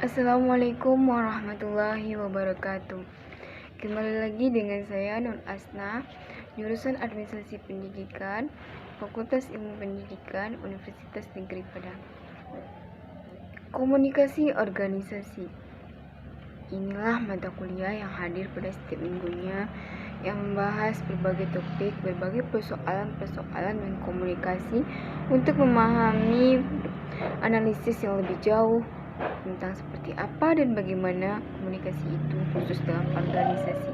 Assalamualaikum warahmatullahi wabarakatuh. Kembali lagi dengan saya Nur Asna, jurusan Administrasi Pendidikan, Fakultas Ilmu Pendidikan, Universitas Negeri Padang. Komunikasi organisasi. Inilah mata kuliah yang hadir pada setiap minggunya, yang membahas berbagai topik, berbagai persoalan dan komunikasi untuk memahami analisis yang lebih jauh tentang seperti apa dan bagaimana komunikasi itu khusus dalam organisasi.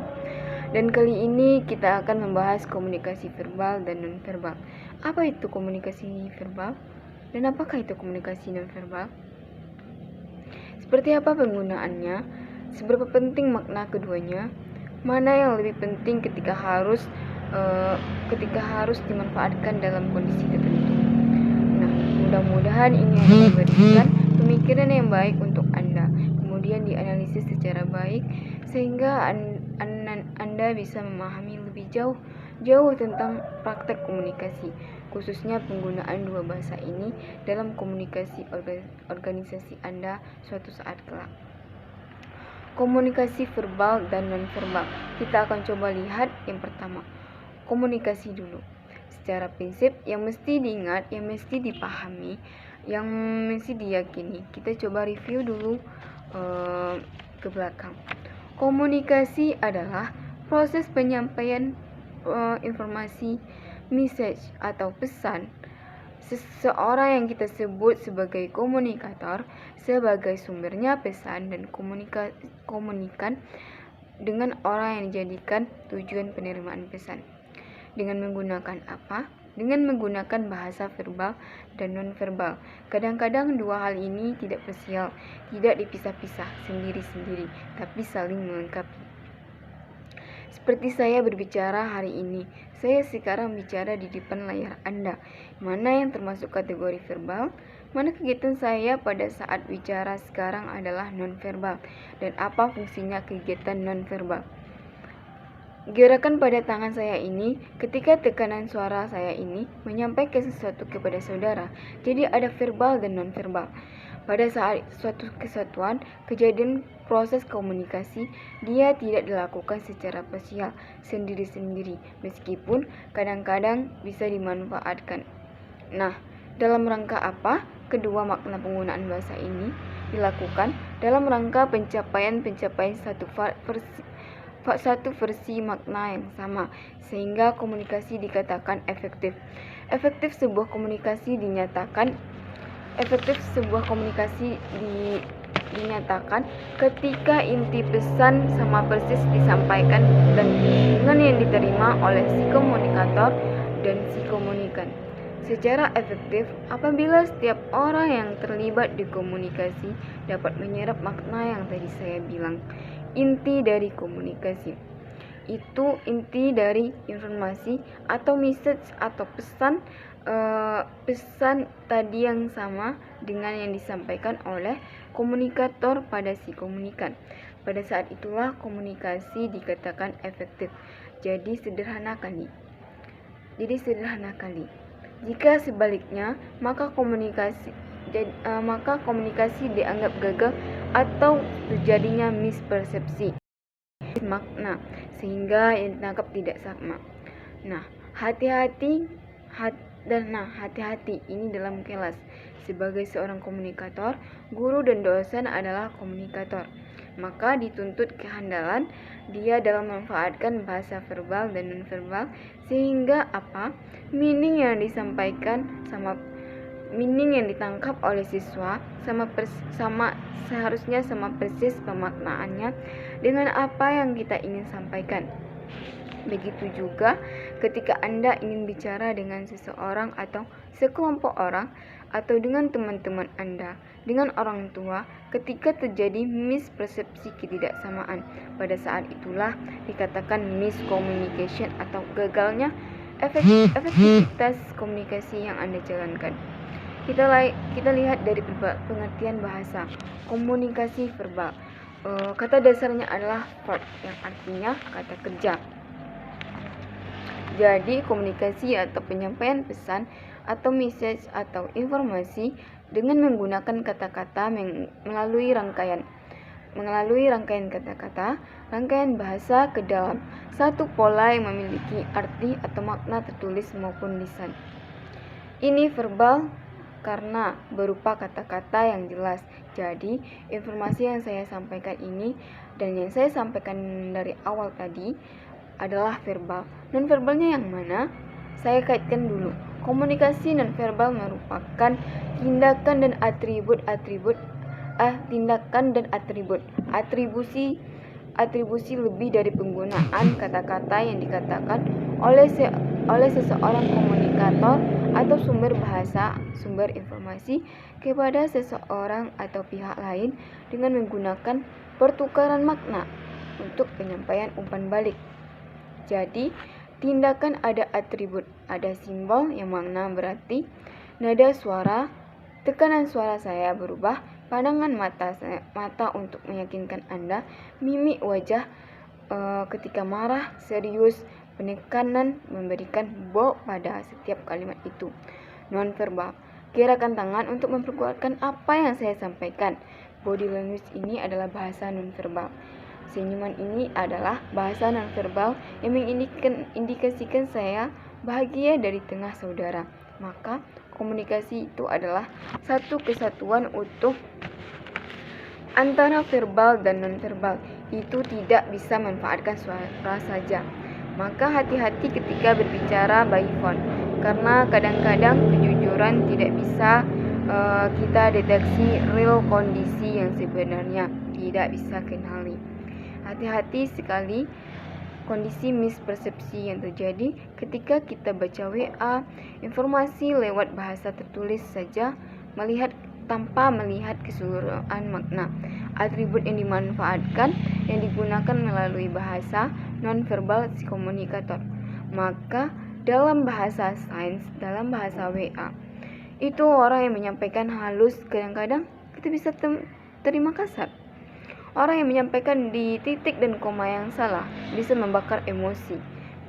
Dan kali ini kita akan membahas komunikasi verbal dan nonverbal. Apa itu komunikasi verbal dan apakah itu komunikasi nonverbal? Seperti apa penggunaannya? Seberapa penting makna keduanya? Mana yang lebih penting ketika harus dimanfaatkan dalam kondisi tertentu? Nah, mudah-mudahan ini akan memberikan pemikiran yang baik untuk Anda, kemudian dianalisis secara baik sehingga Anda bisa memahami lebih jauh tentang praktek komunikasi, khususnya penggunaan dua bahasa ini dalam komunikasi organisasi Anda suatu saat kelak. Komunikasi verbal dan nonverbal. Kita akan coba lihat yang pertama, komunikasi dulu. Secara prinsip yang mesti diingat, yang mesti dipahami, yang mesti diyakini. Kita coba review dulu ke belakang. Komunikasi adalah proses penyampaian informasi, message atau pesan seseorang yang kita sebut sebagai komunikator sebagai sumbernya pesan dan komunikan dengan orang yang dijadikan tujuan penerimaan pesan. Dengan menggunakan apa? Dengan menggunakan bahasa verbal dan nonverbal. Kadang-kadang dua hal ini tidak parsial, tidak dipisah-pisah sendiri-sendiri, tapi saling melengkapi. Seperti saya berbicara hari ini, saya sekarang bicara di depan layar Anda. Mana yang termasuk kategori verbal? Mana kegiatan saya pada saat bicara sekarang adalah nonverbal? Dan apa fungsinya kegiatan nonverbal? Gerakan pada tangan saya ini, ketika tekanan suara saya ini menyampaikan sesuatu kepada saudara, jadi ada verbal dan nonverbal. Pada saat suatu kesatuan, kejadian proses komunikasi, dia tidak dilakukan secara parsial, sendiri-sendiri, meskipun kadang-kadang bisa dimanfaatkan. Nah, dalam rangka apa? Kedua makna penggunaan bahasa ini dilakukan dalam rangka pencapaian satu versi makna yang sama, sehingga komunikasi dikatakan efektif. Efektif sebuah komunikasi dinyatakan ketika inti pesan sama persis disampaikan dan dengan yang diterima oleh si komunikator dan si komunikan secara efektif apabila setiap orang yang terlibat di komunikasi dapat menyerap makna yang tadi saya bilang. Inti dari komunikasi itu inti dari informasi atau message atau pesan tadi yang sama dengan yang disampaikan oleh komunikator pada si komunikan. Pada saat itulah komunikasi dikatakan efektif. Jadi sederhana kali. Jika sebaliknya, maka komunikasi dianggap gagal atau terjadinya mispersepsi makna sehingga yang ditangkap tidak sama. Nah, hati-hati ini dalam kelas. Sebagai seorang komunikator, guru dan dosen adalah komunikator. Maka dituntut kehandalan dia dalam memanfaatkan bahasa verbal dan nonverbal sehingga apa? Meaning yang disampaikan sama meaning yang ditangkap oleh siswa seharusnya sama persis pemaknaannya dengan apa yang kita ingin sampaikan. Begitu juga ketika Anda ingin bicara dengan seseorang atau sekelompok orang atau dengan teman-teman Anda, dengan orang tua, ketika terjadi mispersepsi ketidaksamaan, pada saat itulah dikatakan miscommunication atau gagalnya efektivitas komunikasi yang Anda jalankan. Kita lihat dari pengertian bahasa komunikasi verbal. Kata dasarnya adalah verb yang artinya kata kerja. Jadi komunikasi atau penyampaian pesan atau message atau informasi dengan menggunakan kata-kata melalui rangkaian kata-kata, rangkaian bahasa ke dalam satu pola yang memiliki arti atau makna tertulis maupun lisan. Ini verbal karena berupa kata-kata yang jelas. Jadi, informasi yang saya sampaikan ini dan yang saya sampaikan dari awal tadi adalah verbal. Non-verbalnya yang mana? Saya kaitkan dulu. Komunikasi non-verbal merupakan tindakan dan atribusi lebih dari penggunaan kata-kata yang dikatakan oleh seseorang komunikator atau sumber informasi kepada seseorang atau pihak lain dengan menggunakan pertukaran makna untuk penyampaian umpan balik. Jadi, tindakan ada atribut, ada simbol yang makna berarti nada suara, tekanan suara saya berubah, pandangan mata untuk meyakinkan Anda, mimik wajah ketika marah, serius, penekanan memberikan bold pada setiap kalimat itu. Non-verbal, gerakan tangan untuk memperkuatkan apa yang saya sampaikan. Body language ini adalah bahasa non-verbal. Senyuman ini adalah bahasa non-verbal yang mengindikasikan saya bahagia dari tengah saudara. Maka komunikasi itu adalah satu kesatuan utuh antara verbal dan non-verbal. Itu tidak bisa memanfaatkan suara saja. Maka hati-hati ketika berbicara by phone, karena kadang-kadang kejujuran tidak bisa kita deteksi real kondisi yang sebenarnya, tidak bisa kenali. Hati-hati sekali kondisi mispersepsi yang terjadi ketika kita baca WA, informasi lewat bahasa tertulis saja, tanpa melihat keseluruhan makna. Atribut yang dimanfaatkan, yang digunakan melalui bahasa non-verbal si komunikator. Maka dalam bahasa sains, dalam bahasa WA, itu orang yang menyampaikan halus kadang-kadang kita bisa terima kasar. Orang yang menyampaikan di titik dan koma yang salah bisa membakar emosi,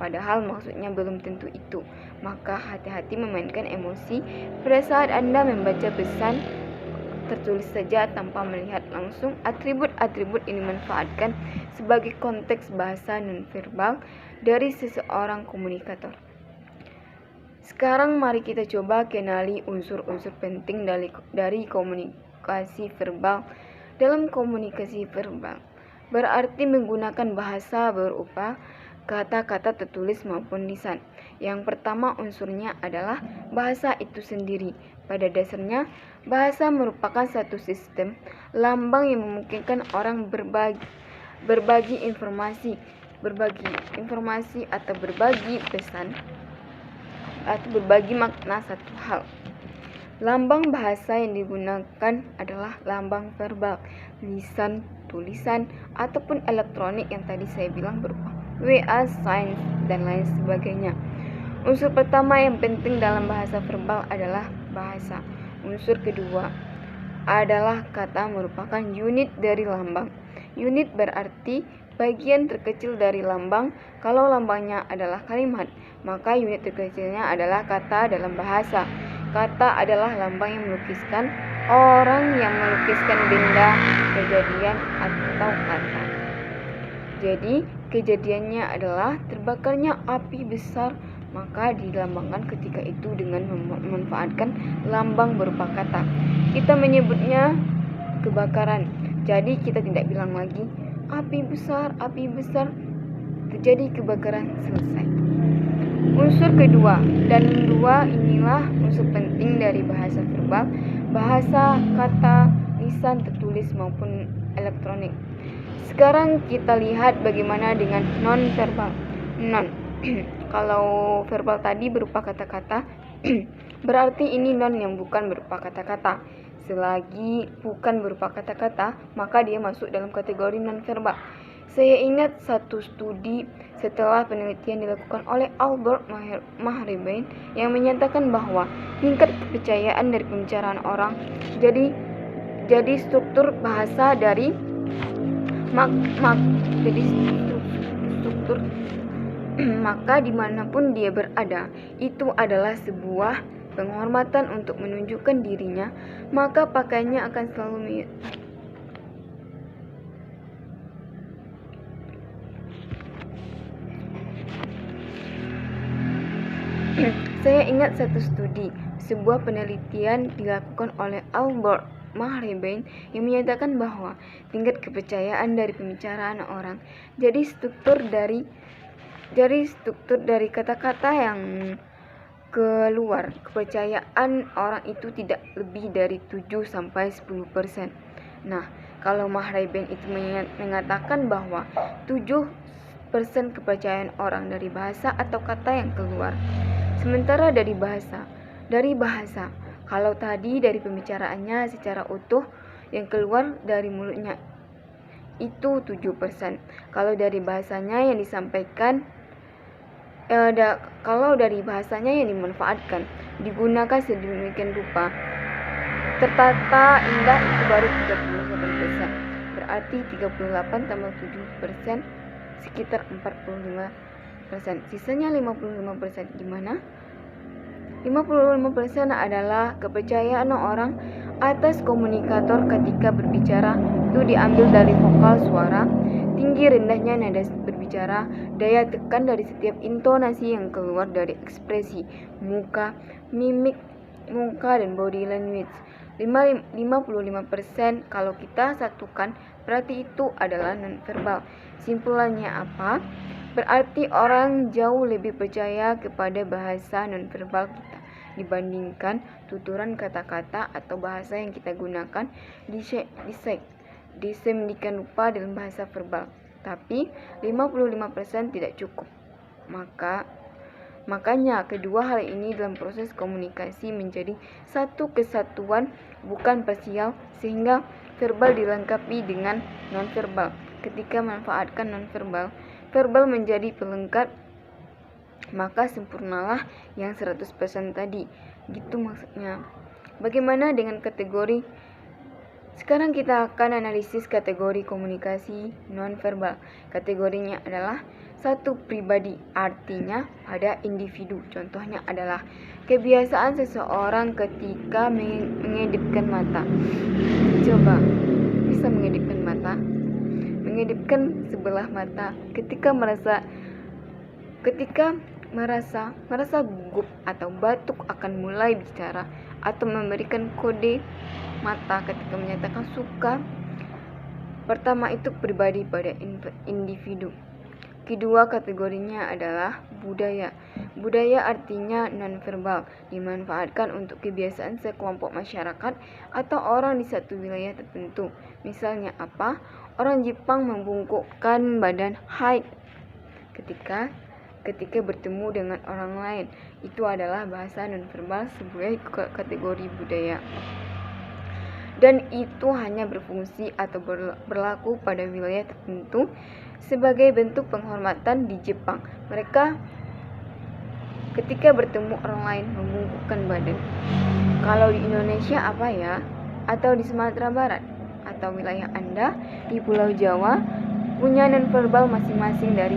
padahal maksudnya belum tentu itu. Maka hati-hati memainkan emosi pada saat Anda membaca pesan tertulis saja tanpa melihat langsung atribut-atribut yang dimanfaatkan sebagai konteks bahasa nonverbal dari seseorang komunikator. Sekarang mari kita coba kenali unsur-unsur penting dari komunikasi verbal. Dalam komunikasi verbal berarti menggunakan bahasa berupa kata-kata tertulis maupun lisan. Yang pertama unsurnya adalah bahasa itu sendiri. Pada dasarnya, bahasa merupakan satu sistem lambang yang memungkinkan orang berbagi informasi atau berbagi pesan atau berbagi makna satu hal. Lambang bahasa yang digunakan adalah lambang verbal, lisan, tulisan, ataupun elektronik yang tadi saya bilang berupa WA, sains, dan lain sebagainya. Unsur pertama yang penting dalam bahasa verbal adalah bahasa. Unsur kedua adalah kata merupakan unit dari lambang. Unit berarti bagian terkecil dari lambang. Kalau lambangnya adalah kalimat, maka unit terkecilnya adalah kata dalam bahasa. Kata adalah lambang yang melukiskan orang yang melukiskan benda, kejadian, atau kata. Jadi, kejadiannya adalah terbakarnya api besar, maka dilambangkan ketika itu dengan memanfaatkan lambang berupa kata. Kita menyebutnya kebakaran. Jadi, kita tidak bilang lagi api besar, terjadi kebakaran, selesai. Unsur kedua dan dua inilah unsur penting dari bahasa verbal, bahasa, kata, lisan tertulis maupun elektronik. Sekarang kita lihat bagaimana dengan non-verbal. Kalau verbal tadi berupa kata-kata, berarti ini non yang bukan berupa kata-kata. Selagi bukan berupa kata-kata, maka dia masuk dalam kategori non-verbal. Saya ingat satu studi setelah penelitian dilakukan oleh Albert Mahrabein yang menyatakan bahwa tingkat kepercayaan dari pembicaraan orang jadi struktur bahasa dari struktur maka dimanapun dia berada, itu adalah sebuah penghormatan untuk menunjukkan dirinya, maka pakaiannya akan selalu Saya ingat satu studi, sebuah penelitian dilakukan oleh Albert Mahrabein yang menyatakan bahwa tingkat kepercayaan dari pembicaraan orang jadi struktur dari kata-kata yang keluar. Kepercayaan orang itu tidak lebih dari 7-10%. Nah, kalau Mahrabein itu mengatakan bahwa 7% kepercayaan orang dari bahasa atau kata yang keluar. Sementara dari bahasa, kalau tadi dari pembicaraannya secara utuh yang keluar dari mulutnya itu 7%. Kalau dari bahasanya yang disampaikan, kalau dari bahasanya yang dimanfaatkan, digunakan sedemikian rupa, tertata indah, itu baru 38%. Berarti 38 tambah 7%, sekitar 45%. Sisanya 55% gimana? 55% adalah kepercayaan orang atas komunikator ketika berbicara itu diambil dari vokal suara, tinggi rendahnya nada berbicara, daya tekan dari setiap intonasi yang keluar dari ekspresi muka, mimik muka, dan body language. 55% kalau kita satukan berarti itu adalah nonverbal. Simpulannya apa? Berarti orang jauh lebih percaya kepada bahasa nonverbal kita dibandingkan tuturan kata-kata atau bahasa yang kita gunakan disemikian rupa dalam bahasa verbal. Tapi 55% tidak cukup. Makanya kedua hal ini dalam proses komunikasi menjadi satu kesatuan, bukan parsial, sehingga verbal dilengkapi dengan nonverbal. Ketika memanfaatkan nonverbal, verbal menjadi pelengkap, maka sempurnalah yang 100% tadi. Gitu maksudnya. Bagaimana dengan kategori? Sekarang kita akan analisis kategori komunikasi nonverbal. Kategorinya adalah satu, pribadi, artinya pada individu. Contohnya adalah kebiasaan seseorang ketika mengedipkan mata. Coba, bisa mengedipkan mata? Mengedipkan sebelah mata ketika merasa gugup atau batuk akan mulai bicara atau memberikan kode mata ketika menyatakan suka. Pertama itu pribadi pada individu. Kedua kategorinya adalah budaya. Budaya artinya nonverbal, dimanfaatkan untuk kebiasaan sekelompok masyarakat atau orang di satu wilayah tertentu. Misalnya apa? Orang Jepang membungkukkan badan hai ketika bertemu dengan orang lain. Itu adalah bahasa nonverbal sebagai kategori budaya. Dan itu hanya berfungsi atau berlaku pada wilayah tertentu sebagai bentuk penghormatan. Di Jepang, mereka ketika bertemu orang lain membungkukkan badan. Kalau di Indonesia apa ya? Atau di Sumatera Barat atau wilayah Anda di Pulau Jawa punya nonverbal masing-masing dari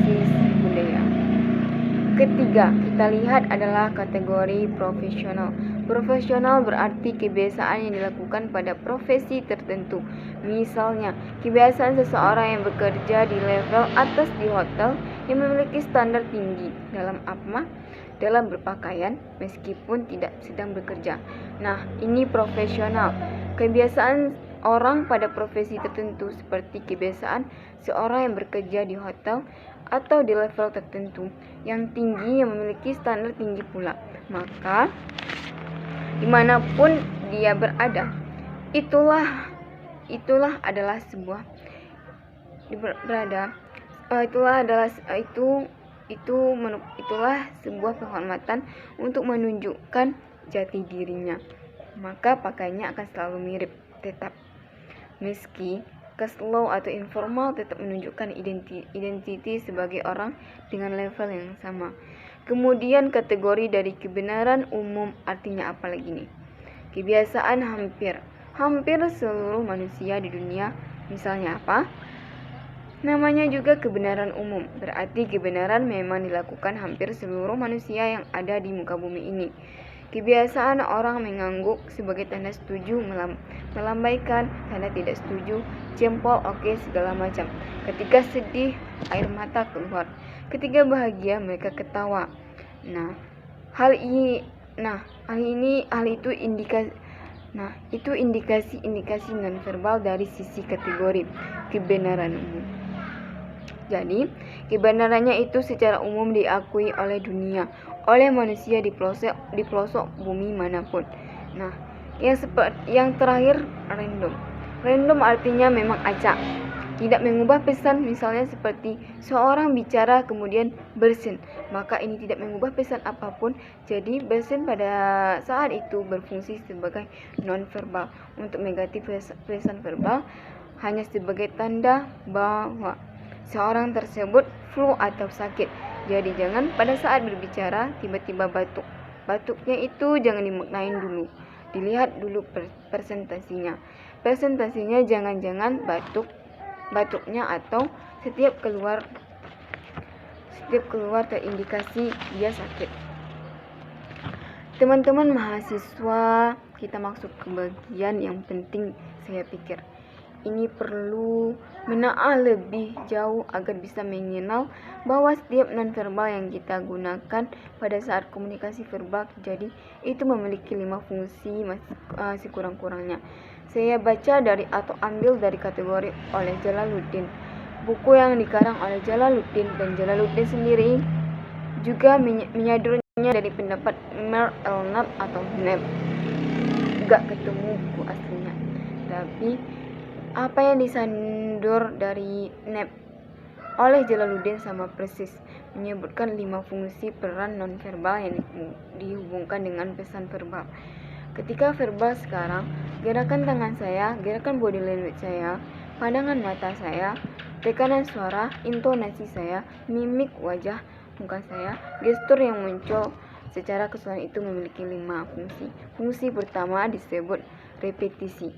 sisi budaya. Ketiga, kita lihat adalah kategori profesional. Profesional berarti kebiasaan yang dilakukan pada profesi tertentu. Misalnya, kebiasaan seseorang yang bekerja di level atas di hotel yang memiliki standar tinggi dalam apa? Dalam berpakaian meskipun tidak sedang bekerja. Nah, ini profesional. Kebiasaan orang pada profesi tertentu seperti kebiasaan seorang yang bekerja di hotel atau di level tertentu yang tinggi yang memiliki standar tinggi pula. Maka dimanapun dia berada, itulah adalah sebuah penghormatan untuk menunjukkan jati dirinya. Maka pakaiannya akan selalu mirip tetap. Meski casual atau informal tetap menunjukkan identiti sebagai orang dengan level yang sama. Kemudian kategori dari kebenaran umum artinya apa lagi nih? Kebiasaan hampir seluruh manusia di dunia. Misalnya apa? Namanya juga kebenaran umum, berarti kebenaran memang dilakukan hampir seluruh manusia yang ada di muka bumi ini. Kebiasaan orang mengangguk sebagai tanda setuju, melambaikan tanda tidak setuju, jempol oke, segala macam. Ketika sedih, air mata keluar. Ketika bahagia, mereka ketawa. Hal itu indikasi nonverbal dari sisi kategori kebenaran umum. Jadi, kebenarannya itu secara umum diakui oleh dunia, oleh manusia di pelosok bumi manapun. Yang terakhir, random. Random artinya memang acak, tidak mengubah pesan, misalnya seperti seorang bicara kemudian bersin, maka ini tidak mengubah pesan apapun. Jadi bersin pada saat itu berfungsi sebagai nonverbal. Untuk mengganti pesan verbal hanya sebagai tanda bahwa seorang tersebut flu atau sakit. Jadi jangan pada saat berbicara tiba-tiba batuk. Batuknya itu jangan dimaknain dulu, dilihat dulu presentasinya. Presentasinya jangan-jangan batuknya atau setiap keluar terindikasi dia sakit. Teman-teman mahasiswa, kita masuk ke bagian yang penting. Saya pikir ini perlu menelaah lebih jauh agar bisa mengenal bahwa setiap nonverbal yang kita gunakan pada saat komunikasi verbal, jadi itu memiliki 5 fungsi sekurang-kurangnya. Saya baca dari atau ambil dari kategori oleh Jalaluddin, buku yang dikarang oleh Jalaluddin, dan Jalaluddin sendiri juga menyadurnya dari pendapat Mer el-Nab atau Neb. Gak ketemu buku aslinya, tapi apa yang disandur dari Neb oleh Jalaluddin sama persis, menyebutkan 5 fungsi peran nonverbal yang dihubungkan dengan pesan verbal. Ketika verbal sekarang, gerakan tangan saya, gerakan body language saya, pandangan mata saya, tekanan suara, intonasi saya, mimik wajah muka saya, gestur yang muncul secara keseluruhan itu memiliki 5 fungsi. Fungsi pertama disebut repetisi.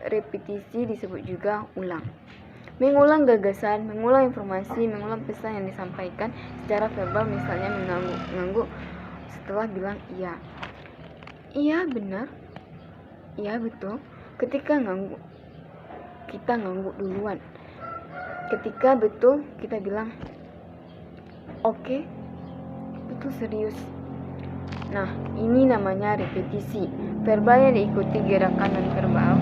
Repetisi disebut juga ulang. Mengulang gagasan, mengulang informasi, mengulang pesan yang disampaikan secara verbal, misalnya mengangguk setelah bilang iya. Iya benar. Iya betul. Ketika ngangguk, kita ngangguk duluan. Ketika betul, kita bilang oke, betul serius. Ini namanya repetisi. Verbalnya diikuti gerakan nonverbal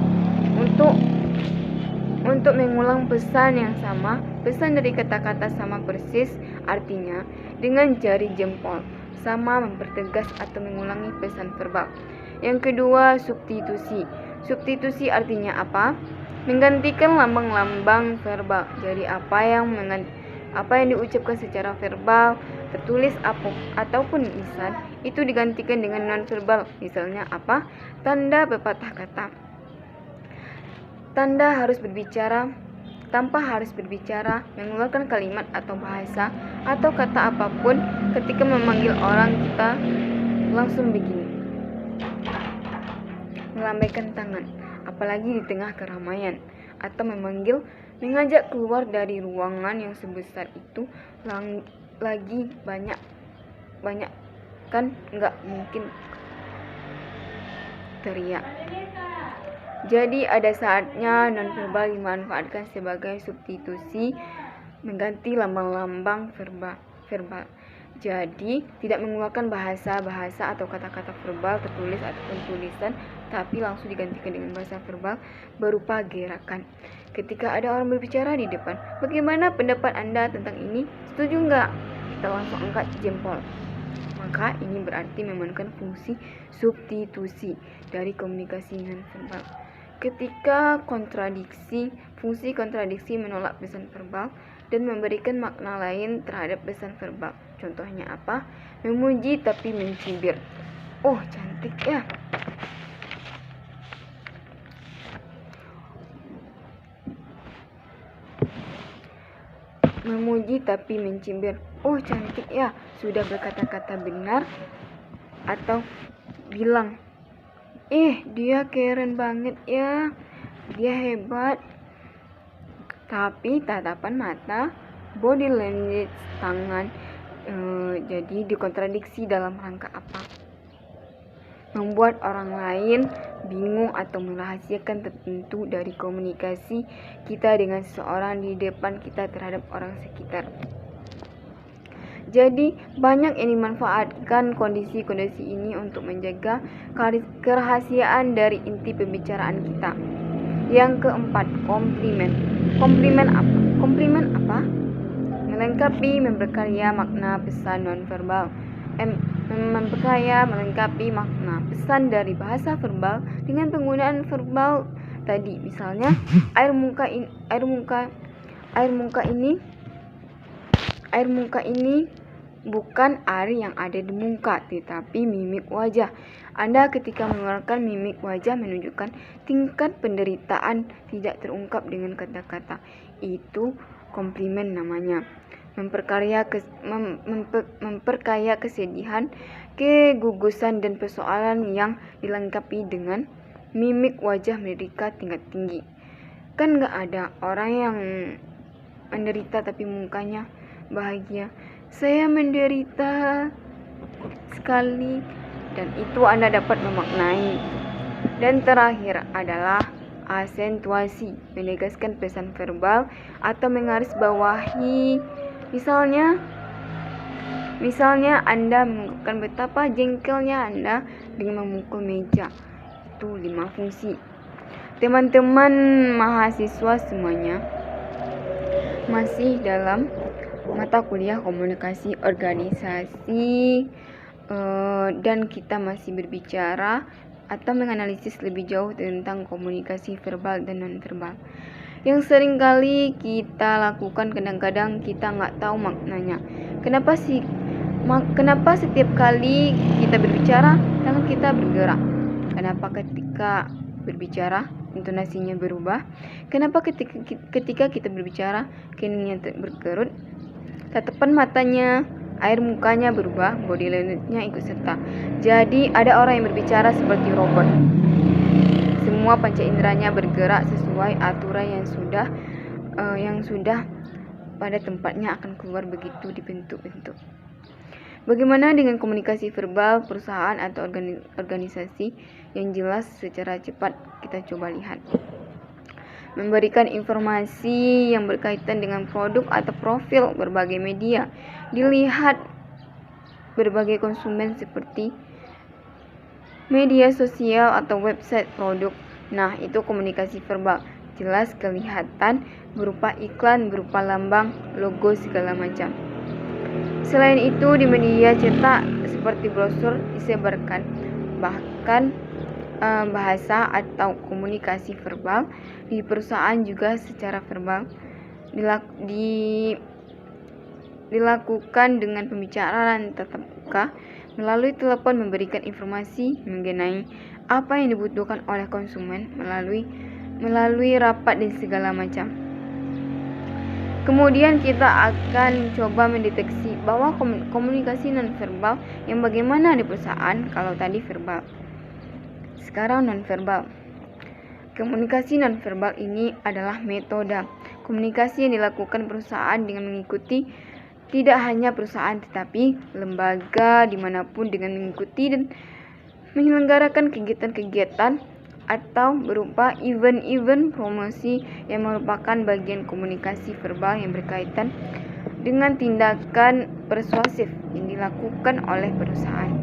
untuk mengulang pesan yang sama. Pesan dari kata-kata sama persis, artinya dengan jari jempol sama mempertegas atau mengulangi pesan verbal. Yang kedua, substitusi. Substitusi artinya apa? Menggantikan lambang-lambang verbal. Jadi apa yang diucapkan secara verbal, tertulis ataupun lisan, itu digantikan dengan nonverbal. Misalnya apa? Tanda pepatah kata. Tanda harus berbicara tanpa harus berbicara, mengeluarkan kalimat atau bahasa atau kata apapun. Ketika memanggil orang, kita langsung begini, melambaikan tangan, apalagi di tengah keramaian, atau mengajak keluar dari ruangan yang sebesar itu. Lagi banyak kan nggak mungkin teriak. Jadi ada saatnya nonverbal dimanfaatkan sebagai substitusi, mengganti lambang-lambang verbal. Jadi tidak mengeluarkan bahasa atau kata-kata verbal tertulis ataupun tulisan, tapi langsung digantikan dengan bahasa verbal berupa gerakan. Ketika ada orang berbicara di depan, bagaimana pendapat Anda tentang ini? Setuju nggak? Kita langsung angkat jempol. Maka ini berarti memainkan fungsi substitusi dari komunikasi nonverbal. Ketika kontradiksi, fungsi kontradiksi menolak pesan verbal dan memberikan makna lain terhadap pesan verbal. Contohnya apa? Memuji tapi mencibir. Oh, cantik ya. Memuji tapi mencibir. Oh, cantik ya. Sudah berkata-kata benar. Atau bilang, dia keren banget ya, dia hebat. Tapi tatapan mata, body language, tangan, jadi dikontradiksi dalam rangka apa? Membuat orang lain bingung atau merahasiakan tertentu dari komunikasi kita dengan seseorang di depan kita terhadap orang sekitar. Jadi banyak yang dimanfaatkan kondisi-kondisi ini untuk menjaga kerahasiaan dari inti pembicaraan kita. Yang keempat, komplimen. Komplimen apa? Melengkapi, memperkaya makna pesan nonverbal. Melengkapi makna pesan dari bahasa verbal dengan penggunaan verbal tadi. Misalnya, air muka ini bukan air yang ada di muka, tetapi mimik wajah. Anda ketika mengeluarkan mimik wajah menunjukkan tingkat penderitaan tidak terungkap dengan kata-kata. Itu komplimen namanya. Memperkaya kesedihan, kegugusan, dan persoalan yang dilengkapi dengan mimik wajah menderita tingkat tinggi. Kan gak ada orang yang menderita tapi mukanya bahagia. Saya menderita sekali, dan itu Anda dapat memaknai. Dan terakhir adalah asentuasi, menegaskan pesan verbal atau menggarisbawahi. Misalnya Anda mengungkapkan betapa jengkelnya Anda dengan memukul meja. Itu 5 fungsi. Teman-teman mahasiswa semuanya, masih dalam mata kuliah komunikasi organisasi, dan kita masih berbicara atau menganalisis lebih jauh tentang komunikasi verbal dan nonverbal yang seringkali kita lakukan. Kadang-kadang kita nggak tahu maknanya. Kenapa setiap kali kita berbicara tangan kita bergerak? Kenapa ketika berbicara intonasinya berubah? Kenapa ketika kita berbicara keningnya berkerut? Tatapan matanya, air mukanya berubah, body language-nya ikut serta. Jadi ada orang yang berbicara seperti robot. Semua panca inderanya bergerak sesuai aturan yang sudah pada tempatnya akan keluar begitu dibentuk-bentuk. Bagaimana dengan komunikasi verbal perusahaan atau organisasi yang jelas? Secara cepat kita coba lihat. Memberikan informasi yang berkaitan dengan produk atau profil berbagai media. Dilihat berbagai konsumen seperti media sosial atau website produk. Nah, itu komunikasi verbal. Jelas kelihatan berupa iklan, berupa lambang, logo, segala macam. Selain itu, di media cetak seperti brosur disebarkan. Bahkan bahasa atau komunikasi verbal di perusahaan juga secara verbal dilakukan dengan pembicaraan tatap muka melalui telepon, memberikan informasi mengenai apa yang dibutuhkan oleh konsumen melalui rapat dan segala macam. Kemudian kita akan coba mendeteksi bahwa komunikasi nonverbal yang bagaimana di perusahaan. Kalau tadi verbal, sekarang nonverbal. Komunikasi nonverbal ini adalah metode komunikasi yang dilakukan perusahaan dengan mengikuti, tidak hanya perusahaan tetapi lembaga dimanapun, dengan mengikuti dan menyelenggarakan kegiatan-kegiatan atau berupa event-event promosi yang merupakan bagian komunikasi verbal yang berkaitan dengan tindakan persuasif yang dilakukan oleh perusahaan.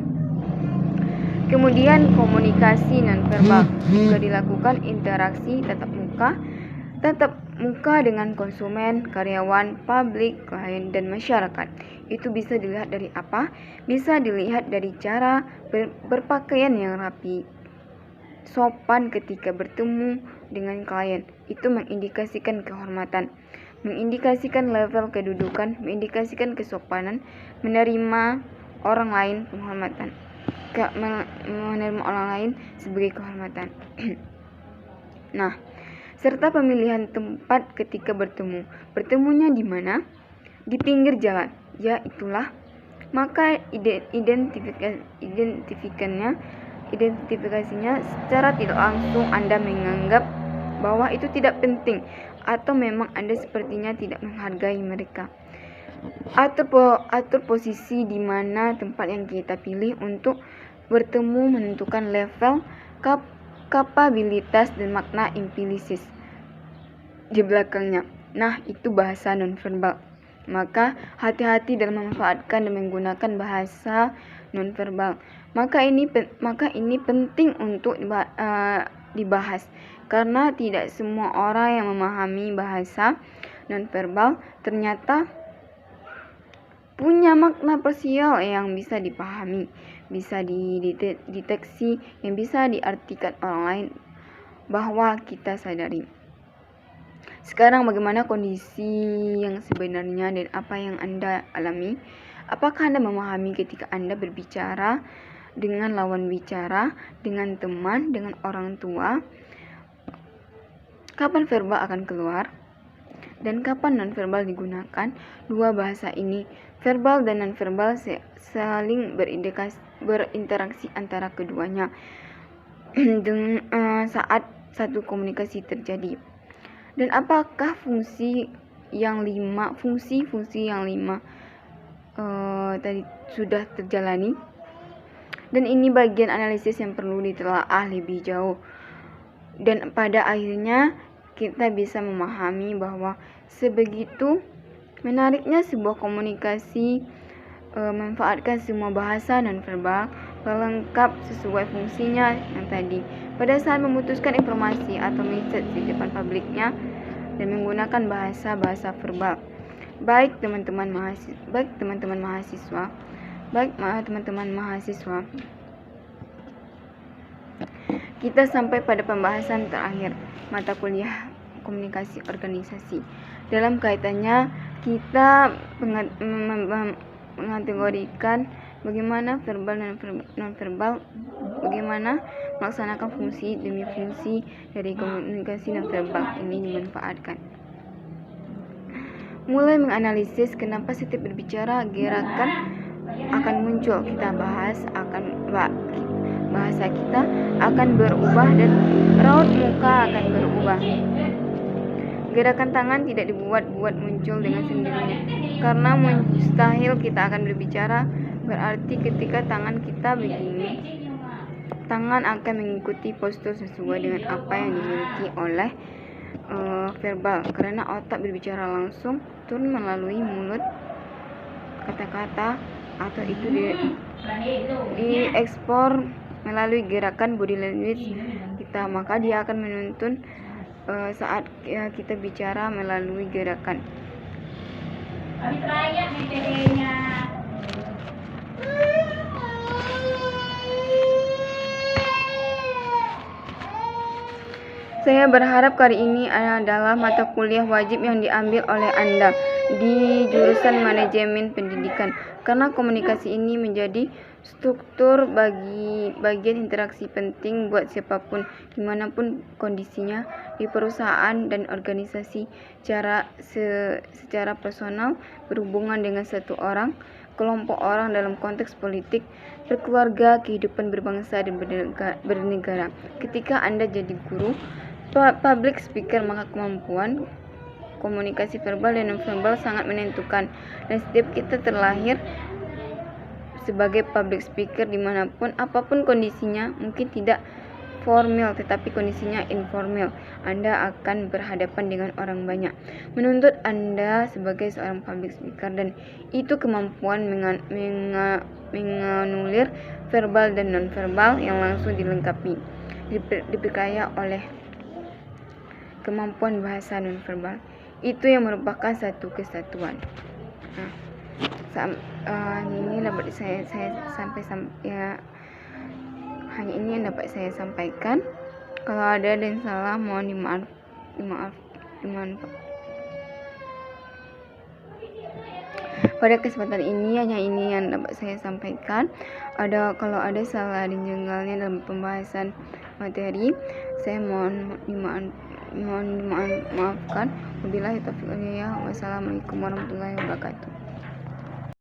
Kemudian komunikasi nonverbal juga dilakukan interaksi tatap muka dengan konsumen, karyawan, publik, klien, dan masyarakat. Itu bisa dilihat dari apa? Bisa dilihat dari cara berpakaian yang rapi, sopan ketika bertemu dengan klien. Itu mengindikasikan kehormatan, mengindikasikan level kedudukan, mengindikasikan kesopanan, menerima orang lain penghormatan. Menerima orang lain sebagai kehormatan. Nah, serta pemilihan tempat ketika bertemu. Bertemunya di mana? Di pinggir jalan. Ya, itulah. Maka identifikasinya secara tidak langsung Anda menganggap bahwa itu tidak penting atau memang Anda sepertinya tidak menghargai mereka. Atur posisi di mana tempat yang kita pilih untuk bertemu, menentukan level kapabilitas dan makna implisit di belakangnya. Nah, itu bahasa nonverbal. Maka hati-hati dalam memanfaatkan dan menggunakan bahasa nonverbal. Maka ini penting untuk dibahas karena tidak semua orang yang memahami bahasa nonverbal ternyata punya makna parsial yang bisa dipahami, bisa dideteksi, yang bisa diartikan orang lain bahwa kita sadari. Sekarang bagaimana kondisi yang sebenarnya dan apa yang Anda alami? Apakah Anda memahami ketika Anda berbicara dengan lawan bicara, dengan teman, dengan orang tua? Kapan verbal akan keluar? Dan kapan nonverbal digunakan? Dua bahasa ini, verbal dan nonverbal, saling berinteraksi antara keduanya saat satu komunikasi terjadi. Dan apakah fungsi yang 5 tadi sudah terjalani? Dan ini bagian analisis yang perlu ditelaah lebih jauh. Dan pada akhirnya kita bisa memahami bahwa sebegitu menariknya sebuah komunikasi memanfaatkan semua bahasa nonverbal pelengkap sesuai fungsinya yang tadi. Pada saat memutuskan informasi atau message di depan publiknya dan menggunakan bahasa verbal. Baik teman-teman mahasiswa, kita sampai pada pembahasan terakhir mata kuliah komunikasi organisasi. Dalam kaitannya kita mengategorikan bagaimana verbal dan nonverbal, bagaimana melaksanakan fungsi demi fungsi dari komunikasi nonverbal ini dimanfaatkan. Mulai menganalisis kenapa setiap berbicara gerakan akan muncul. Kita bahas bahasa kita akan berubah dan raut muka akan berubah. Gerakan tangan tidak dibuat-buat muncul dengan sendirinya, karena mustahil kita akan berbicara. Berarti ketika tangan kita begini, tangan akan mengikuti postur sesuai dengan apa yang dimiliki oleh verbal, karena otak berbicara langsung turun melalui mulut, kata-kata, atau itu diekspor melalui gerakan body language kita. Maka dia akan menuntun saat kita bicara melalui gerakan. Saya berharap kali ini adalah mata kuliah wajib yang diambil oleh Anda di jurusan manajemen pendidikan, karena komunikasi ini menjadi struktur bagian interaksi penting buat siapapun, dimanapun kondisinya, di perusahaan dan organisasi, secara personal, berhubungan dengan satu orang, kelompok orang dalam konteks politik, berkeluarga, kehidupan berbangsa dan bernegara. Ketika Anda jadi guru, public speaker, maka kemampuan komunikasi verbal dan nonverbal sangat menentukan. Dan setiap kita terlahir sebagai public speaker dimanapun, apapun kondisinya, mungkin tidak formal tetapi kondisinya informal, Anda akan berhadapan dengan orang banyak, menuntut Anda sebagai seorang public speaker. Dan itu kemampuan menganulir verbal dan nonverbal yang langsung dilengkapi, diperkaya oleh kemampuan bahasa nonverbal. Itu yang merupakan satu kesatuan. Ini dapat saya hanya ini yang dapat saya sampaikan. Kalau ada yang salah mohon dimaaf. Pada kesempatan ini hanya ini yang dapat saya sampaikan. Kalau ada salah dan jengkelnya dalam pembahasan materi, saya mohon dimaafkan. Wabillahi taufiq wal hidayah. Wassalamualaikum warahmatullahi wabarakatuh.